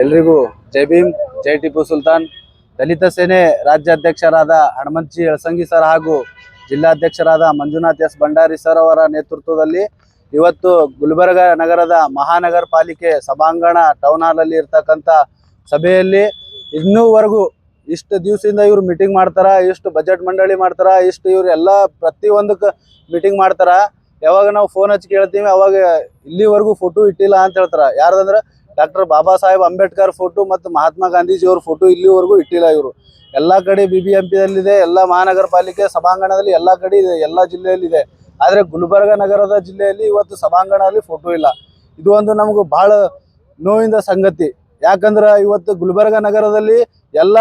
ಎಲ್ರಿಗೂ ಜೈ ಭೀಮ್, ಜೈ ಟಿಪ್ಪು ಸುಲ್ತಾನ್. ದಲಿತ ಸೇನೆ ರಾಜ್ಯಾಧ್ಯಕ್ಷರಾದ ಹಣಮಂತ್ ಯಳಸಂಗಿ ಸರ್ ಹಾಗೂ ಜಿಲ್ಲಾಧ್ಯಕ್ಷರಾದ ಮಂಜುನಾಥ್ ಎಸ್ ಭಂಡಾರಿ ಸರ್ ಅವರ ನೇತೃತ್ವದಲ್ಲಿ ಇವತ್ತು ಗುಲ್ಬರ್ಗ ನಗರದ ಮಹಾನಗರ ಪಾಲಿಕೆ ಸಭಾಂಗಣ ಟೌನ್ ಹಾಲ್ ಅಲ್ಲಿ ಇರ್ತಕ್ಕಂಥ ಸಭೆಯಲ್ಲಿ ಇನ್ನೂವರೆಗೂ ಇಷ್ಟು ದಿವಸದಿಂದ ಇವ್ರು ಮೀಟಿಂಗ್ ಮಾಡ್ತಾರ, ಇಷ್ಟು ಬಜೆಟ್ ಮಂಡಳಿ ಮಾಡ್ತಾರ, ಇಷ್ಟು ಇವ್ರು ಎಲ್ಲ ಪ್ರತಿಯೊಂದಕ್ಕೆ ಮೀಟಿಂಗ್ ಮಾಡ್ತಾರ. ಯಾವಾಗ ನಾವು ಫೋನ್ ಹಚ್ಚಿ ಕೇಳ್ತೀವಿ ಅವಾಗ ಇಲ್ಲಿವರೆಗೂ ಫೋಟೋ ಇಟ್ಟಿಲ್ಲ ಅಂತ ಹೇಳ್ತಾರ. ಯಾರ್ದಂದ್ರೆ ಡಾಕ್ಟರ್ ಬಾಬಾ ಸಾಹೇಬ್ ಅಂಬೇಡ್ಕರ್ ಫೋಟೋ ಮತ್ತು ಮಹಾತ್ಮ ಗಾಂಧೀಜಿ ಅವ್ರ ಫೋಟೋ ಇಲ್ಲಿವರೆಗೂ ಇಟ್ಟಿಲ್ಲ. ಇವರು ಎಲ್ಲ ಕಡೆ BBMP ದಲ್ಲಿದೆ, ಎಲ್ಲ ಮಹಾನಗರ ಪಾಲಿಕೆ ಸಭಾಂಗಣದಲ್ಲಿ ಎಲ್ಲ ಕಡೆ ಇದೆ, ಎಲ್ಲ ಜಿಲ್ಲೆಯಲ್ಲಿದೆ. ಆದರೆ ಗುಲ್ಬರ್ಗ ನಗರದ ಜಿಲ್ಲೆಯಲ್ಲಿ ಇವತ್ತು ಸಭಾಂಗಣದಲ್ಲಿ ಫೋಟೋ ಇಲ್ಲ. ಇದು ಒಂದು ನಮಗೂ ಭಾಳ ನೋವಿನ ಸಂಗತಿ. ಯಾಕಂದ್ರೆ ಇವತ್ತು ಗುಲ್ಬರ್ಗ ನಗರದಲ್ಲಿ ಎಲ್ಲ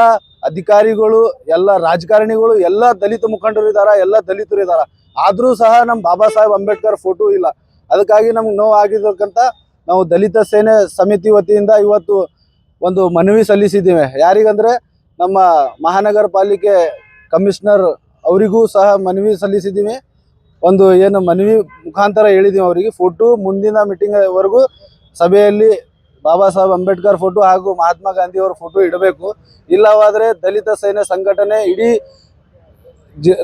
ಅಧಿಕಾರಿಗಳು, ಎಲ್ಲ ರಾಜಕಾರಣಿಗಳು, ಎಲ್ಲ ದಲಿತ ಮುಖಂಡರು ಇದ್ದಾರೆ, ಎಲ್ಲ ದಲಿತರು ಇದ್ದಾರೆ. ಆದರೂ ಸಹ ನಮ್ಮ ಬಾಬಾ ಸಾಹೇಬ್ ಅಂಬೇಡ್ಕರ್ ಫೋಟೋ ಇಲ್ಲ. ಅದಕ್ಕಾಗಿ ನಮ್ಗೆ ನೋವು ಆಗಿದ್ದಕ್ಕಂತ ನಾವು ದಲಿತ ಸೇನೆ ಸಮಿತಿ ವತಿಯಿಂದ ಇವತ್ತು ಒಂದು ಮನವಿ ಸಲ್ಲಿಸಿದ್ದೇವೆ. ಯಾರಿಗಂದ್ರೆ ನಮ್ಮ ಮಹಾನಗರ ಪಾಲಿಕೆ ಕಮಿಷನರ್ ಅವರಿಗೂ ಸಹ ಮನವಿ ಸಲ್ಲಿಸಿದ್ದೀವಿ. ಒಂದು ಏನು ಮನವಿ ಮುಖಾಂತರ ಹೇಳಿದ್ದೀವಿ ಅವರಿಗೆ, ಫೋಟೋ ಮುಂದಿನ ಮೀಟಿಂಗ್ ವರೆಗೂ ಸಭೆಯಲ್ಲಿ ಬಾಬಾ ಸಾಹೇಬ್ ಅಂಬೇಡ್ಕರ್ ಫೋಟೋ ಹಾಗೂ ಮಹಾತ್ಮ ಗಾಂಧಿ ಅವರ ಫೋಟೋ ಇಡಬೇಕು. ಇಲ್ಲವಾದರೆ ದಲಿತ ಸೇನೆ ಸಂಘಟನೆ ಇಡೀ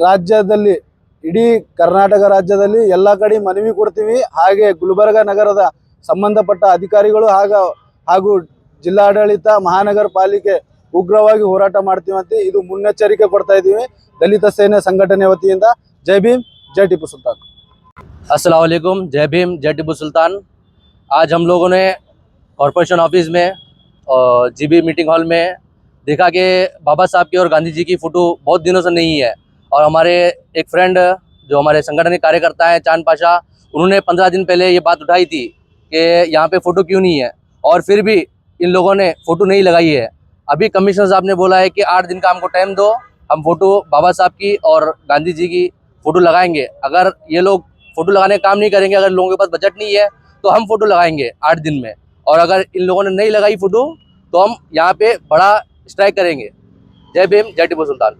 ರಾಜ್ಯದಲ್ಲಿ, ಇಡೀ ಕರ್ನಾಟಕ ರಾಜ್ಯದಲ್ಲಿ ಎಲ್ಲ ಕಡೆ ಮನವಿ ಕೊಡ್ತೀವಿ. ಹಾಗೆ ಗುಲ್ಬರ್ಗ ನಗರದ ಸಂಬಂಧಪಟ್ಟ ಅಧಿಕಾರಿಗಳು ಹಾಗೂ ಜಿಲ್ಲಾಡಳಿತ, ಮಹಾನಗರ ಪಾಲಿಕೆ ಉಗ್ರವಾಗಿ ಹೋರಾಟ ಮಾಡ್ತೀವಿ ಅಂತ ಇದು ಮುನ್ನೆಚ್ಚರಿಕೆ ಕೊಡ್ತಾ ಇದ್ದೀವಿ ದಲಿತ ಸೇನೆ ಸಂಘಟನೆ ವತಿಯಿಂದ. ಜೈ ಭೀಮ್, जय टिप्पू सुल्तान। अस्सलाम वालेकुम, जय भीम, जय टिप्पू सुल्तान। आज हम लोगों ने कॉरपोरेशन ऑफिस में और GB मीटिंग हॉल में देखा कि बाबा साहब की और गांधी जी की फ़ोटो बहुत दिनों से नहीं है। और हमारे एक फ्रेंड जो हमारे संगठन के कार्यकर्ता हैं, चांद पाशा, उन्होंने 15 दिन पहले ये बात उठाई थी कि यहाँ पे फ़ोटो क्यों नहीं है, और फिर भी इन लोगों ने फ़ोटो नहीं लगाई है। अभी कमिश्नर साहब ने बोला है कि 8 दिन का हमको टाइम दो, हम फ़ोटो बाबा साहब की और गांधी जी की फ़ोटो लगाएंगे। अगर ये लोग फ़ोटो लगाने का काम नहीं करेंगे, अगर लोगों के पास बजट नहीं है, तो हम फ़ोटो लगाएंगे 8 दिन में। और अगर इन लोगों ने नहीं लगाई फ़ोटो तो हम यहाँ पे बड़ा स्ट्राइक करेंगे। जय भीम, जय टिप्पू सुल्तान।